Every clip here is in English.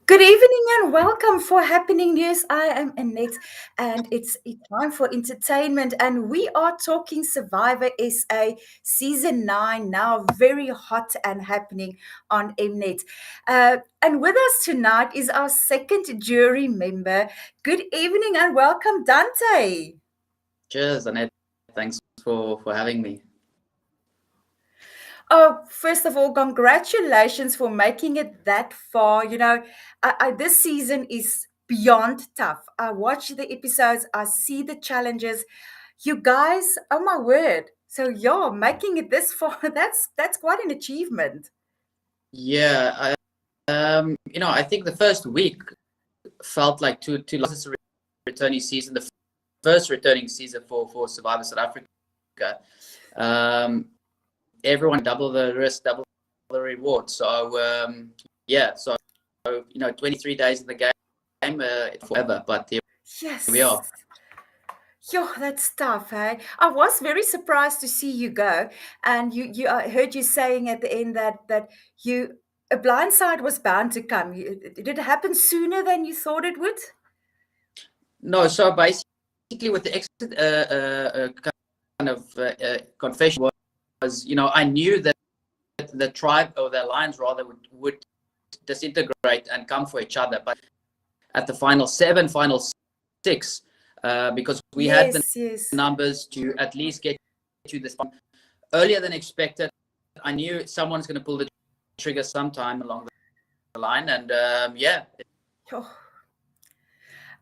Good evening and welcome for Happening News. I am Annette, and it's time for entertainment. And we are talking Survivor SA Season 9, now very hot and happening on Mnet. And with us tonight is our second jury member. Good evening and welcome, Dante. Cheers, Annette. Thanks for having me. Oh, first of all, congratulations for making it that far. This season is beyond tough. I watch the episodes, I see the challenges. You guys, oh my word. So yeah, making it this far, that's quite an achievement. Yeah, I think the first week felt like two losses a returning season, the first returning season for Survivor South Africa. Everyone double the risk, double the reward. So 23 days in the game, forever. But here Yes. we are. Yo, that's tough, hey? I was very surprised to see you go, and I heard you saying at the end that you a blindside was bound to come. Did it happen sooner than you thought it would? No, so basically with the exit kind of confession was, I knew that the tribe or the alliance rather would disintegrate and come for each other, but at the final 7, final 6, because we had the numbers to at least get to this earlier than expected. I knew someone's going to pull the trigger sometime along the line, and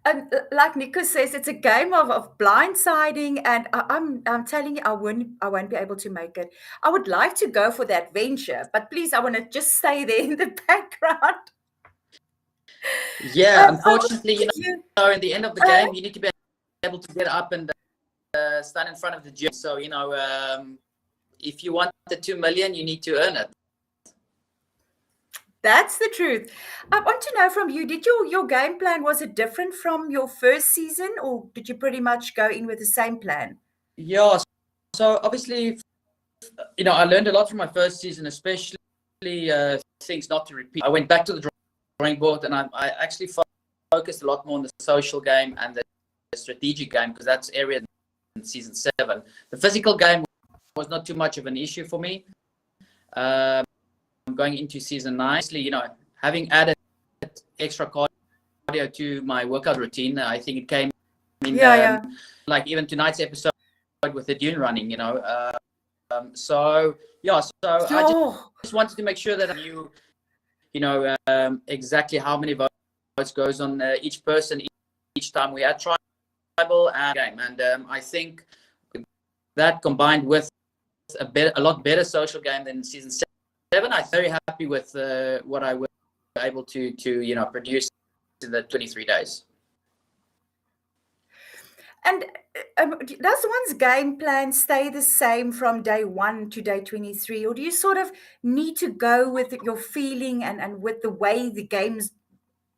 And like Nico says, it's a game of blindsiding, and I'm telling you, I won't be able to make it. I would like to go for that venture, but please, I want to just stay there in the background. Yeah, unfortunately, in the end of the game, you need to be able to get up and stand in front of the gym. So, if you want the 2 million, you need to earn it. That's the truth. I want to know from you, did your game plan, was it different from your first season, or did you pretty much go in with the same plan? Yeah, so obviously, I learned a lot from my first season, especially things not to repeat. I went back to the drawing board, and I actually focused a lot more on the social game and the strategic game, because that's area in season 7. The physical game was not too much of an issue for me. Going into season 9, having added extra cardio to my workout routine, I think it came in like even tonight's episode with the dune running, I just wanted to make sure that I knew, exactly how many votes goes on each person each time we had tribal and game, and I think that combined with a lot better social game than season 7, I'm very happy with what I was able to produce in the 23 days. And does one's game plan stay the same from day 1 to day 23, or do you sort of need to go with your feeling and with the way the game's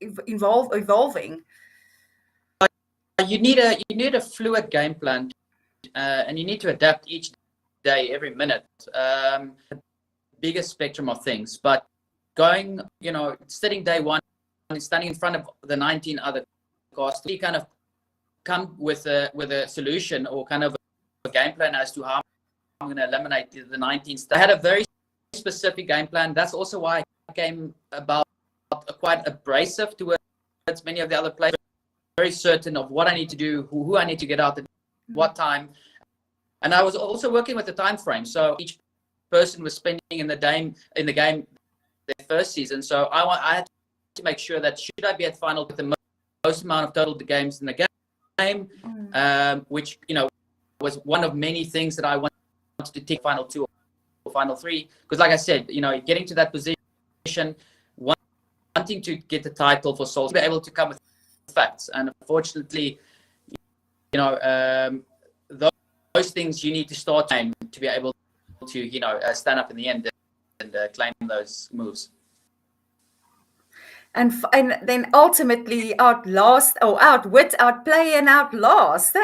evolving? You need a fluid game plan, and you need to adapt each day, every minute. Biggest spectrum of things, but going, sitting day 1 and standing in front of the 19 other cast, we kind of come with a solution or kind of a game plan as to how I'm going to eliminate the 19. I had a very specific game plan. That's also why I came about quite abrasive towards many of the other players. Very certain of what I need to do, who I need to get out at what time, and I was also working with the time frame. So each person was spending in the game their first season, so I had to make sure that should I be at final with the most amount of total games in the game, which was one of many things that I wanted to take final 2 or final 3, because like I said, getting to that position, wanting to get the title for Souls, be able to come with facts, and unfortunately, those things you need to start to be able to stand up in the end and claim those moves, and then ultimately outwit, outplay, and outlast.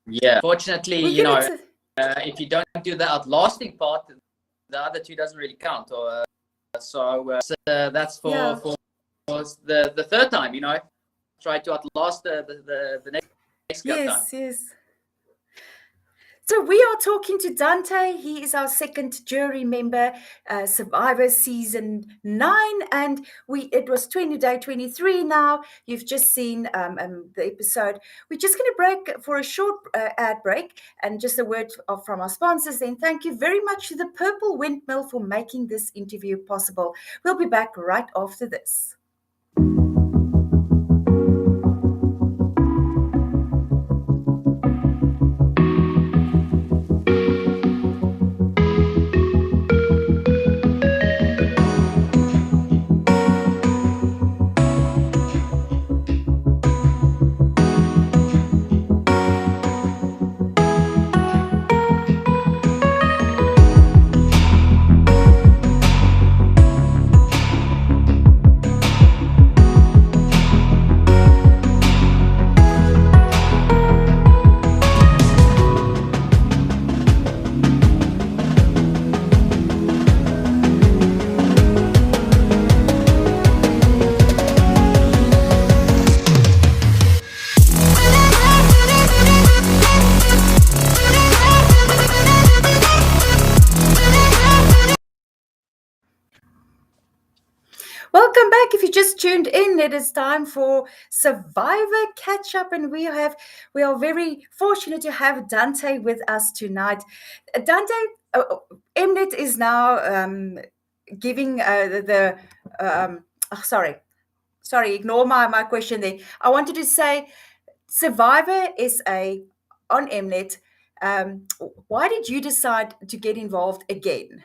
Yeah, fortunately, if you don't do the outlasting part, the other 2 doesn't really count. Or that's for the third time, try to outlast the next cup time. Yes. So we are talking to Dante. He is our second jury member, Survivor Season 9, and it was day 23 now. You've just seen the episode. We're just going to break for a short ad break, and just a word from our sponsors. Then thank you very much to the Purple Windmill for making this interview possible. We'll be back right after this. Welcome back. If you just tuned in, it is time for Survivor Catch Up, and we are very fortunate to have Dante with us tonight. Dante, Mnet is now giving sorry, ignore my question there. I wanted to say Survivor SA on Mnet. Why did you decide to get involved again,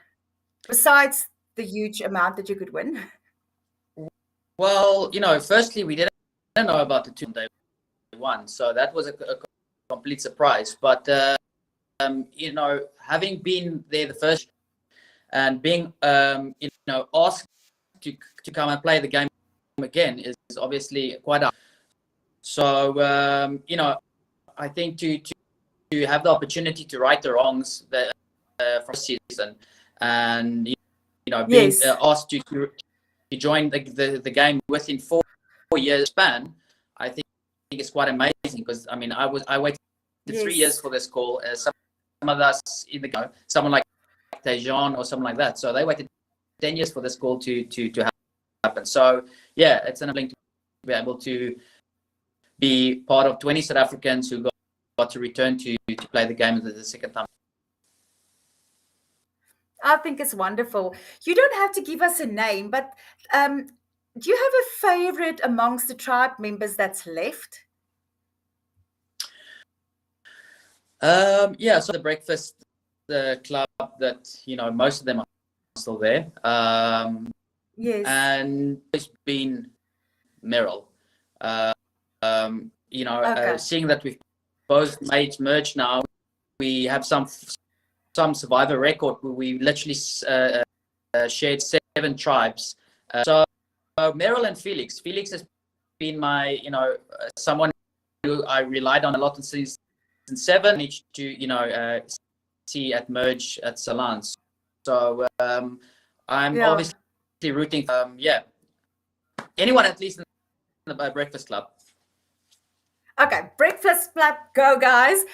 besides the huge amount that you could win? Well, firstly, we didn't know about the 2 day one, so that was a complete surprise. But having been there the first and being asked to come and play the game again is obviously quite a. So I think to have the opportunity to right the wrongs from the season, and being asked to join the game within 4 years span, I think it's quite amazing, because I waited 3 years for this call. Some of us in the game, someone like Tejan or something like that, so they waited 10 years for this call to happen. So yeah, it's enabling to be able to be part of 20 South Africans who got to return to play the game the second time. I think it's wonderful. You don't have to give us a name, but do you have a favorite amongst the tribe members that's left? Yeah, so the breakfast, the club that, most of them are still there. Yes. And it's been Meryl. Seeing that we've both made merge now, we have some Survivor record where we literally shared 7 tribes. So Meryl and Felix. Felix has been my, someone who I relied on a lot since season 7. Managed to, see at merge at Salans. So I'm obviously rooting. Anyone at least in the Breakfast Club. Okay, Breakfast Club, go guys.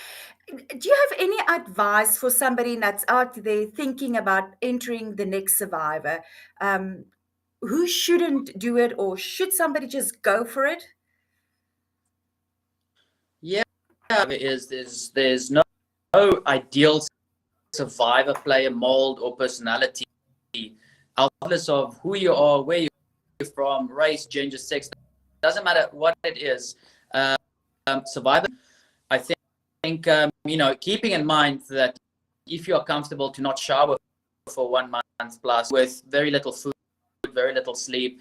Do you have any advice for somebody that's out there thinking about entering the next Survivor? Who shouldn't do it, or should somebody just go for it? Yeah, there's no ideal Survivor player mold or personality, regardless of who you are, where you're from, race, gender, sex. Doesn't matter what it is. Survivor, I think keeping in mind that if you are comfortable to not shower for 1 month plus, with very little food, very little sleep,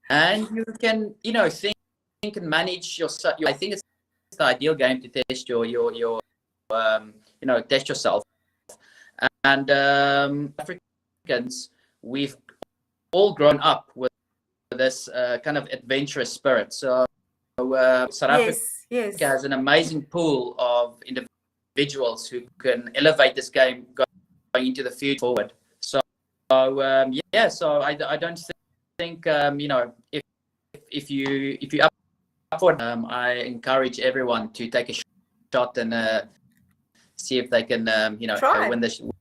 and you can think and manage yourself. I think it's the ideal game to test your test yourself. And Africans, we've all grown up with this kind of adventurous spirit. So South Africa has an amazing pool of individuals who can elevate this game going into the future forward. So yeah, so I don't think if you up for it, I encourage everyone to take a shot and see if they can Try. win the.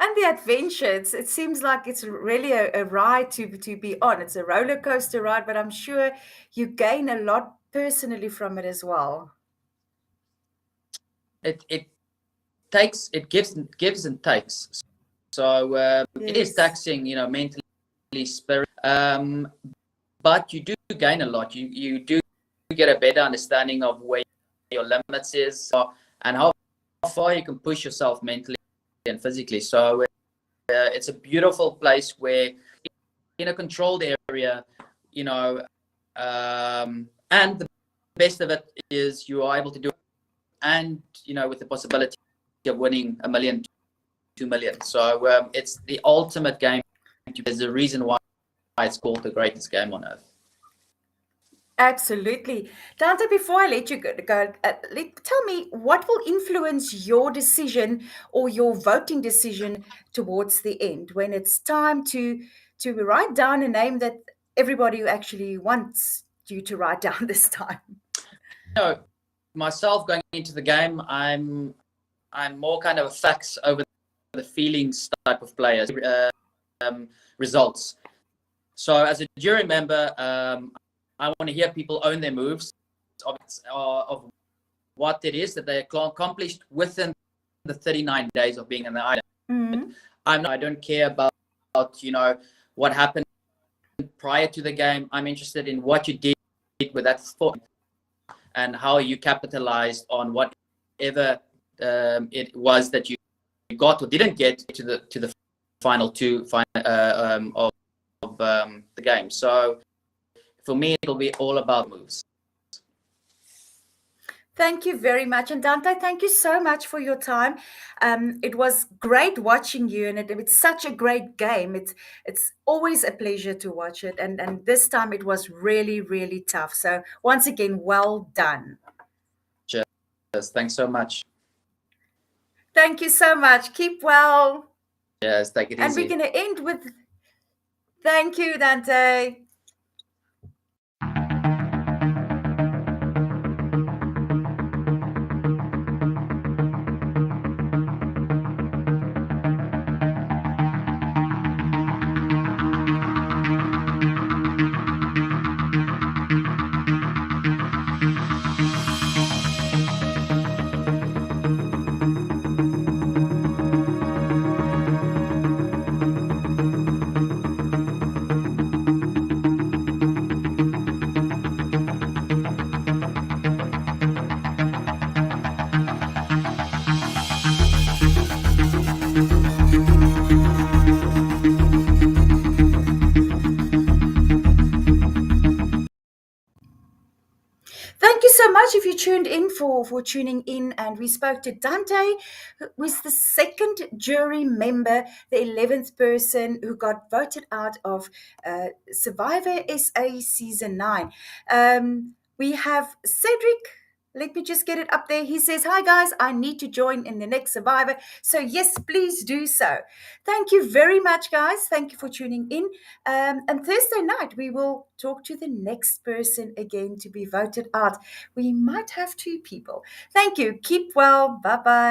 And the adventure, it seems like it's really a ride to be on. It's a roller coaster ride, but I'm sure you gain a lot personally from it as well. It takes it gives and takes. So it is Yes. taxing, mentally, spirit. But you do gain a lot. You do get a better understanding of where your limits is and how far you can push yourself mentally and physically. So it's a beautiful place where in a controlled area, and the best of it is you are able to do it, and with the possibility of winning 1 million, 2 million. So it's the ultimate game. There's the reason why it's called the greatest game on earth. Absolutely. Dante, before I let you go, tell me what will influence your decision or your voting decision towards the end when it's time to write down a name that everybody actually wants you to write down this time. Myself going into the game, I'm more kind of a facts over the feelings type of player. Results. So as a jury member, I want to hear people own their moves of what it is that they accomplished within the 39 days of being in the island. Mm-hmm. I don't care about what happened prior to the game. I'm interested in what you did with that sport and how you capitalized on whatever it was that you got or didn't get to the final two of the game. So for me, it'll be all about moves. Thank you very much. And Dante, thank you so much for your time. It was great watching you, and it's such a great game. It's always a pleasure to watch it. And this time it was really, really tough. So once again, well done. Cheers. Thanks so much. Thank you so much. Keep well. Yes, take it And we're easy. going to end with thank you, Dante. Thank you so much if you tuned in for tuning in. And we spoke to Dante, who was the second jury member, the 11th person who got voted out of Survivor SA Season 9. We have Cedric. Let me just get it up there. He says, "Hi guys, I need to join in the next Survivor." So yes, please do so. Thank you very much, guys. Thank you for tuning in. And Thursday night, we will talk to the next person again to be voted out. We might have two people. Thank you. Keep well. Bye bye.